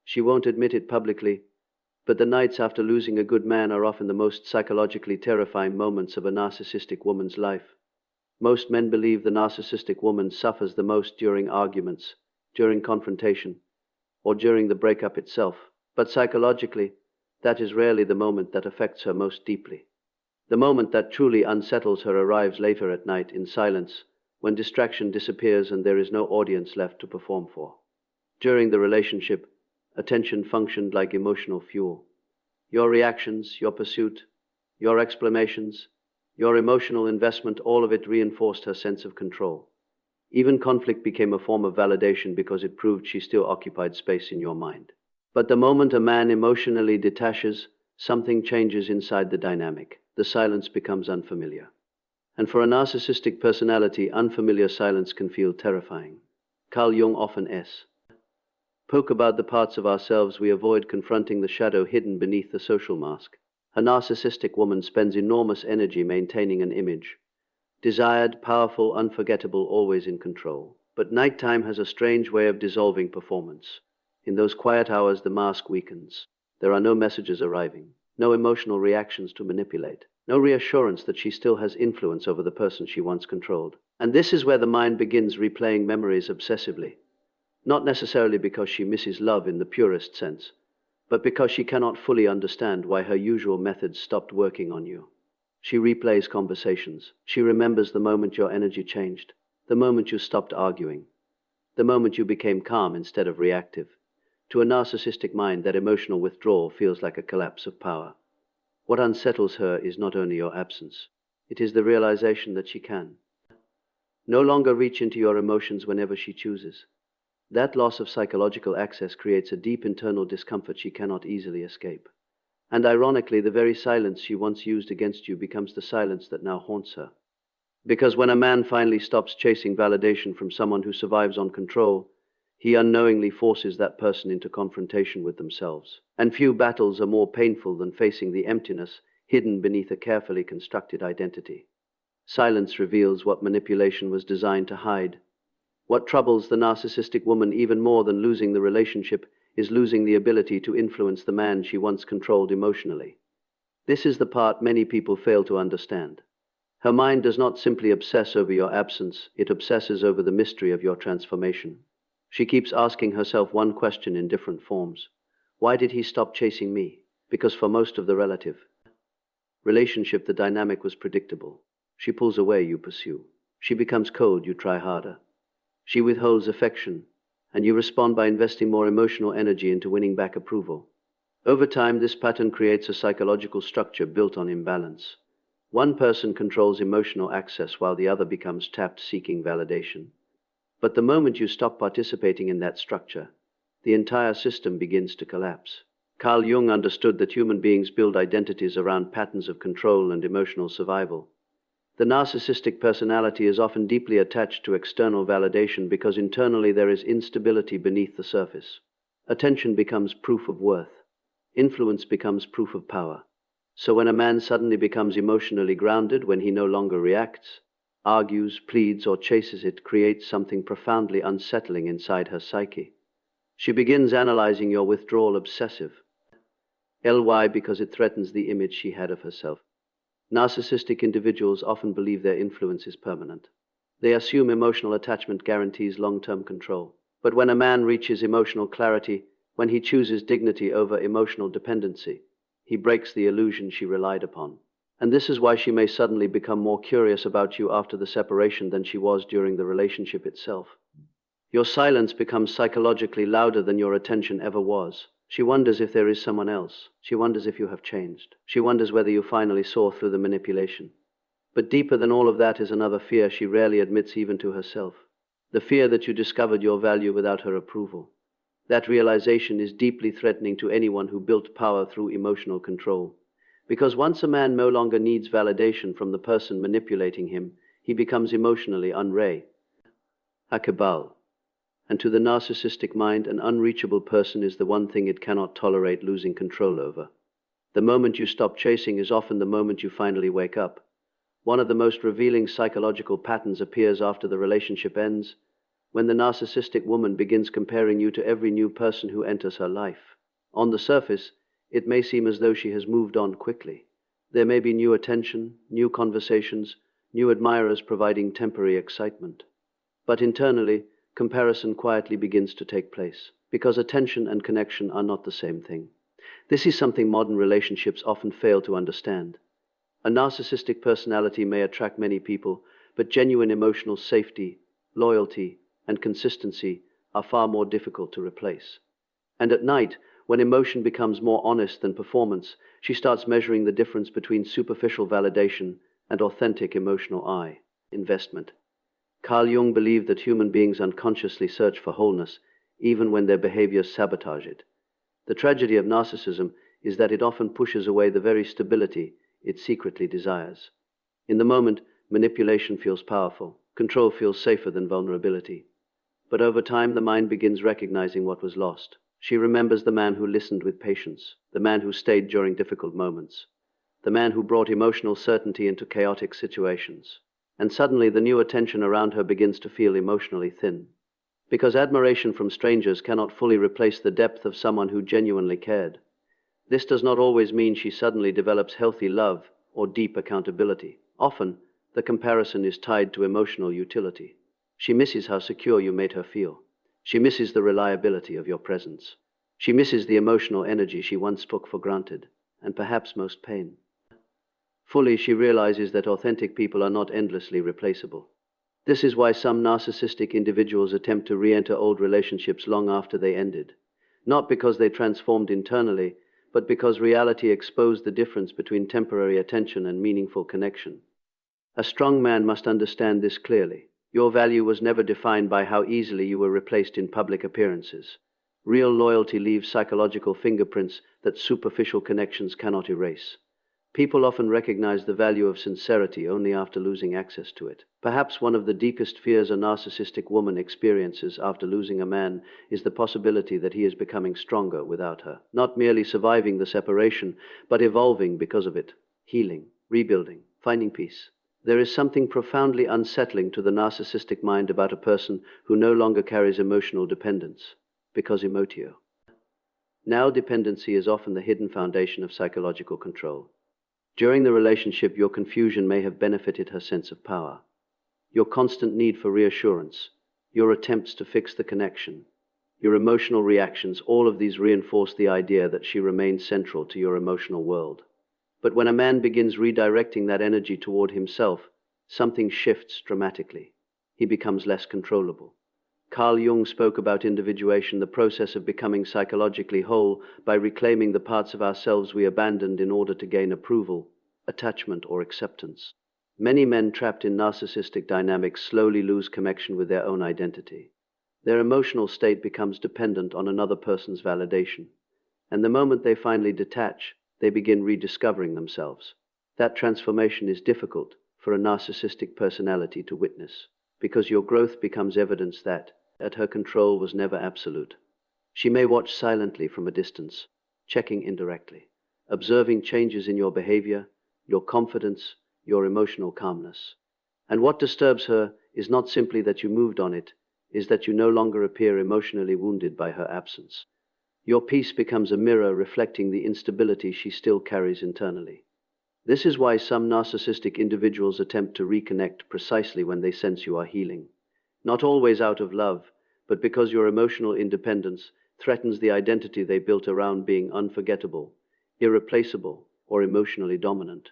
She won't admit it publicly, but the nights after losing a good man are often the most psychologically terrifying moments of a narcissistic woman's life. Most men believe the narcissistic woman suffers the most during arguments, during confrontation, or during the breakup itself. But psychologically, that is rarely the moment that affects her most deeply. The moment that truly unsettles her arrives later at night in silence, when distraction disappears and there is no audience left to perform for. During the relationship, attention functioned like emotional fuel. Your reactions, your pursuit, your exclamations, your emotional investment, all of it reinforced her sense of control. Even conflict became a form of validation because it proved she still occupied space in your mind. But the moment a man emotionally detaches, something changes inside the dynamic. The silence becomes unfamiliar. And for a narcissistic personality, unfamiliar silence can feel terrifying. Carl Jung often spoke about the parts of ourselves we avoid confronting, the shadow hidden beneath the social mask. A narcissistic woman spends enormous energy maintaining an image. Desired, powerful, unforgettable, always in control. But nighttime has a strange way of dissolving performance. In those quiet hours, the mask weakens. There are no messages arriving, no emotional reactions to manipulate, no reassurance that she still has influence over the person she once controlled. And this is where the mind begins replaying memories obsessively. Not necessarily because she misses love in the purest sense, but because she cannot fully understand why her usual methods stopped working on you. She replays conversations. She remembers the moment your energy changed, the moment you stopped arguing, the moment you became calm instead of reactive. To a narcissistic mind, that emotional withdrawal feels like a collapse of power. What unsettles her is not only your absence, it is the realization that she can no longer reach into your emotions whenever she chooses. That loss of psychological access creates a deep internal discomfort she cannot easily escape. And ironically, the very silence she once used against you becomes the silence that now haunts her. Because when a man finally stops chasing validation from someone who survives on control, he unknowingly forces that person into confrontation with themselves. And few battles are more painful than facing the emptiness hidden beneath a carefully constructed identity. Silence reveals what manipulation was designed to hide. What troubles the narcissistic woman even more than losing the relationship is losing the ability to influence the man she once controlled emotionally. This is the part many people fail to understand. Her mind does not simply obsess over your absence, it obsesses over the mystery of your transformation. She keeps asking herself one question in different forms. Why did he stop chasing me? Because for most of the relationship, the dynamic was predictable. She pulls away, you pursue. She becomes cold, you try harder. She withholds affection, and you respond by investing more emotional energy into winning back approval. Over time, this pattern creates a psychological structure built on imbalance. One person controls emotional access while the other becomes tapped, seeking validation. But the moment you stop participating in that structure, the entire system begins to collapse. Carl Jung understood that human beings build identities around patterns of control and emotional survival. The narcissistic personality is often deeply attached to external validation because internally there is instability beneath the surface. Attention becomes proof of worth. Influence becomes proof of power. So when a man suddenly becomes emotionally grounded, when he no longer reacts, argues, pleads, or chases, it creates something profoundly unsettling inside her psyche. She begins analyzing your withdrawal obsessive. Because it threatens the image she had of herself. Narcissistic individuals often believe their influence is permanent. They assume emotional attachment guarantees long-term control. But when a man reaches emotional clarity, when he chooses dignity over emotional dependency, he breaks the illusion she relied upon. And this is why she may suddenly become more curious about you after the separation than she was during the relationship itself. Your silence becomes psychologically louder than your attention ever was. She wonders if there is someone else. She wonders if you have changed. She wonders whether you finally saw through the manipulation. But deeper than all of that is another fear she rarely admits even to herself. The fear that you discovered your value without her approval. That realization is deeply threatening to anyone who built power through emotional control. Because once a man no longer needs validation from the person manipulating him, he becomes emotionally unreachable. And to the narcissistic mind, an unreachable person is the one thing it cannot tolerate losing control over. The moment you stop chasing is often the moment you finally wake up. One of the most revealing psychological patterns appears after the relationship ends. when the narcissistic woman begins comparing you to every new person who enters her life. On the surface, it may seem as though she has moved on quickly. There may be new attention, new conversations, new admirers providing temporary excitement. But internally, comparison quietly begins to take place, because attention and connection are not the same thing. This is something modern relationships often fail to understand. A narcissistic personality may attract many people, but genuine emotional safety, loyalty, and consistency are far more difficult to replace. And at night, when emotion becomes more honest than performance, she starts measuring the difference between superficial validation and authentic emotional investment. Carl Jung believed that human beings unconsciously search for wholeness, even when their behaviors sabotage it. The tragedy of narcissism is that it often pushes away the very stability it secretly desires. In the moment, manipulation feels powerful, control feels safer than vulnerability. But over time, the mind begins recognizing what was lost. She remembers the man who listened with patience, the man who stayed during difficult moments, the man who brought emotional certainty into chaotic situations. And suddenly, the new attention around her begins to feel emotionally thin. Because admiration from strangers cannot fully replace the depth of someone who genuinely cared. This does not always mean she suddenly develops healthy love or deep accountability. Often, the comparison is tied to emotional utility. She misses how secure you made her feel. She misses the reliability of your presence. She misses the emotional energy she once took for granted, and perhaps most pain. Fully, she realizes that authentic people are not endlessly replaceable. This is why some narcissistic individuals attempt to re-enter old relationships long after they ended. Not because they transformed internally, but because reality exposed the difference between temporary attention and meaningful connection. A strong man must understand this clearly. Your value was never defined by how easily you were replaced in public appearances. Real loyalty leaves psychological fingerprints that superficial connections cannot erase. People often recognize the value of sincerity only after losing access to it. Perhaps one of the deepest fears a narcissistic woman experiences after losing a man is the possibility that he is becoming stronger without her. Not merely surviving the separation, but evolving because of it. Healing, rebuilding, finding peace. There is something profoundly unsettling to the narcissistic mind about a person who no longer carries emotional dependence, because emotio. Now dependency is often the hidden foundation of psychological control. During the relationship, your confusion may have benefited her sense of power. Your constant need for reassurance, your attempts to fix the connection, your emotional reactions, all of these reinforce the idea that she remains central to your emotional world. But when a man begins redirecting that energy toward himself, something shifts dramatically. He becomes less controllable. Carl Jung spoke about individuation, the process of becoming psychologically whole by reclaiming the parts of ourselves we abandoned in order to gain approval, attachment, or acceptance. Many men trapped in narcissistic dynamics slowly lose connection with their own identity. Their emotional state becomes dependent on another person's validation. And the moment they finally detach, they begin rediscovering themselves. That transformation is difficult for a narcissistic personality to witness, because your growth becomes evidence that her control was never absolute. She may watch silently from a distance, checking indirectly, observing changes in your behavior, your confidence, your emotional calmness. And what disturbs her is not simply that you moved on it, is that you no longer appear emotionally wounded by her absence. Your peace becomes a mirror reflecting the instability she still carries internally. This is why some narcissistic individuals attempt to reconnect precisely when they sense you are healing. Not always out of love, but because your emotional independence threatens the identity they built around being unforgettable, irreplaceable, or emotionally dominant.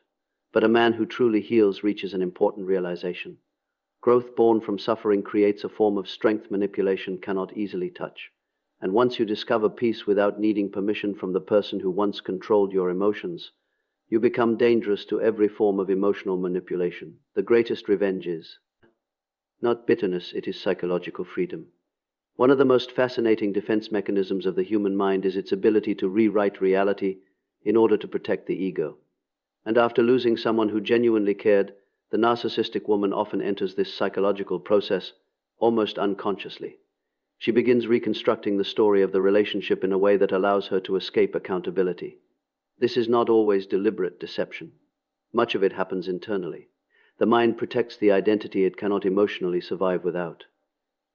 But a man who truly heals reaches an important realization. Growth born from suffering creates a form of strength manipulation cannot easily touch. And once you discover peace without needing permission from the person who once controlled your emotions, you become dangerous to every form of emotional manipulation. The greatest revenge is not bitterness, it is psychological freedom. One of the most fascinating defense mechanisms of the human mind is its ability to rewrite reality in order to protect the ego. And after losing someone who genuinely cared, the narcissistic woman often enters this psychological process almost unconsciously. She begins reconstructing the story of the relationship in a way that allows her to escape accountability. This is not always deliberate deception. Much of it happens internally. The mind protects the identity it cannot emotionally survive without.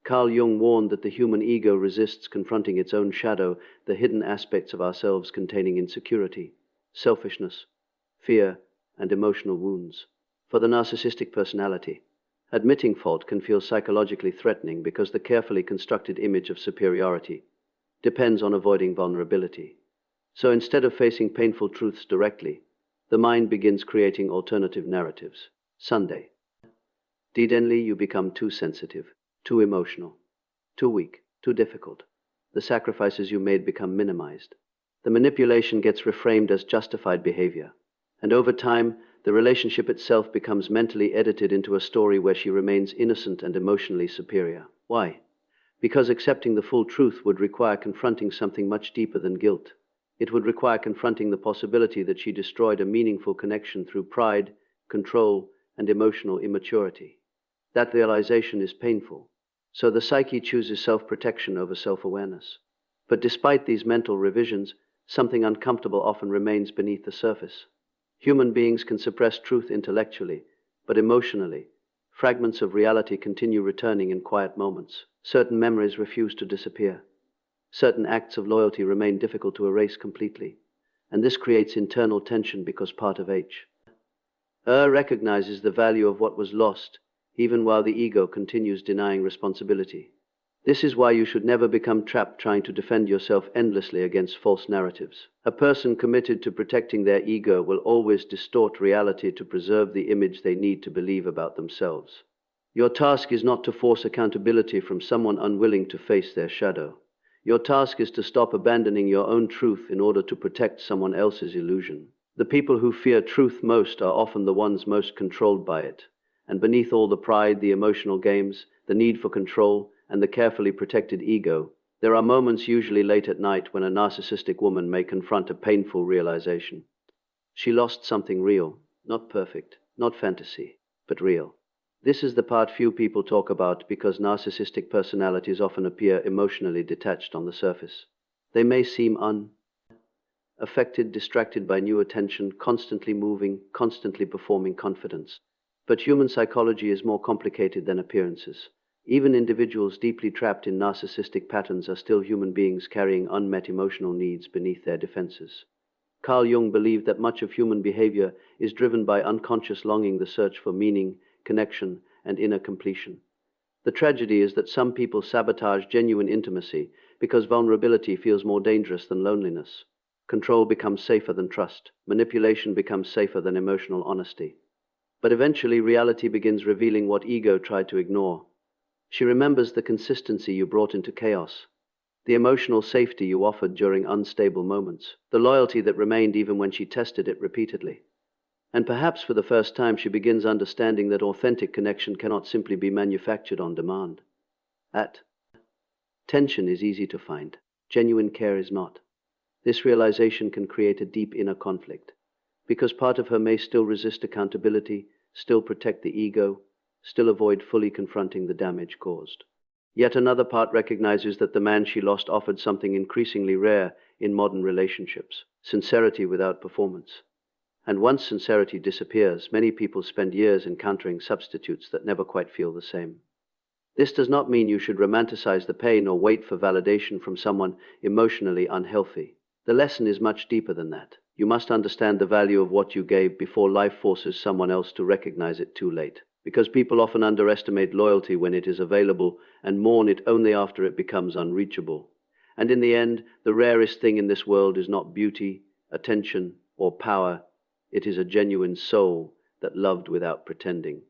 Carl Jung warned that the human ego resists confronting its own shadow, the hidden aspects of ourselves containing insecurity, selfishness, fear, and emotional wounds. For the narcissistic personality, admitting fault can feel psychologically threatening because the carefully constructed image of superiority depends on avoiding vulnerability. So instead of facing painful truths directly, the mind begins creating alternative narratives. Sunday. Dedenly, you become too sensitive, too emotional, too weak, too difficult. The sacrifices you made become minimized. The manipulation gets reframed as justified behavior. And over time, the relationship itself becomes mentally edited into a story where she remains innocent and emotionally superior. Why? Because accepting the full truth would require confronting something much deeper than guilt. It would require confronting the possibility that she destroyed a meaningful connection through pride, control, and emotional immaturity. That realization is painful, so the psyche chooses self-protection over self-awareness. But despite these mental revisions, something uncomfortable often remains beneath the surface. Human beings can suppress truth intellectually, but emotionally, fragments of reality continue returning in quiet moments. Certain memories refuse to disappear. Certain acts of loyalty remain difficult to erase completely, and this creates internal tension because part of recognizes the value of what was lost, even while the ego continues denying responsibility. This is why you should never become trapped trying to defend yourself endlessly against false narratives. A person committed to protecting their ego will always distort reality to preserve the image they need to believe about themselves. Your task is not to force accountability from someone unwilling to face their shadow. Your task is to stop abandoning your own truth in order to protect someone else's illusion. The people who fear truth most are often the ones most controlled by it. And beneath all the pride, the emotional games, the need for control, and the carefully protected ego, there are moments, usually late at night, when a narcissistic woman may confront a painful realization. She lost something real, not perfect, not fantasy, but real. This is the part few people talk about because narcissistic personalities often appear emotionally detached on the surface. They may seem unaffected, distracted by new attention, constantly moving, constantly performing confidence. But human psychology is more complicated than appearances. Even individuals deeply trapped in narcissistic patterns are still human beings carrying unmet emotional needs beneath their defenses. Carl Jung believed that much of human behavior is driven by unconscious longing, the search for meaning, connection, and inner completion. The tragedy is that some people sabotage genuine intimacy because vulnerability feels more dangerous than loneliness. Control becomes safer than trust. Manipulation becomes safer than emotional honesty. But eventually, reality begins revealing what ego tried to ignore. She remembers the consistency you brought into chaos, the emotional safety you offered during unstable moments, the loyalty that remained even when she tested it repeatedly. And perhaps for the first time, she begins understanding that authentic connection cannot simply be manufactured on demand. Attention is easy to find. Genuine care is not. This realization can create a deep inner conflict, because part of her may still resist accountability, still protect the ego, still avoid fully confronting the damage caused. Yet another part recognizes that the man she lost offered something increasingly rare in modern relationships: sincerity without performance. And once sincerity disappears, many people spend years encountering substitutes that never quite feel the same. This does not mean you should romanticize the pain or wait for validation from someone emotionally unhealthy. The lesson is much deeper than that. You must understand the value of what you gave before life forces someone else to recognize it too late. Because people often underestimate loyalty when it is available and mourn it only after it becomes unreachable. And in the end, the rarest thing in this world is not beauty, attention, or power. It is a genuine soul that loved without pretending.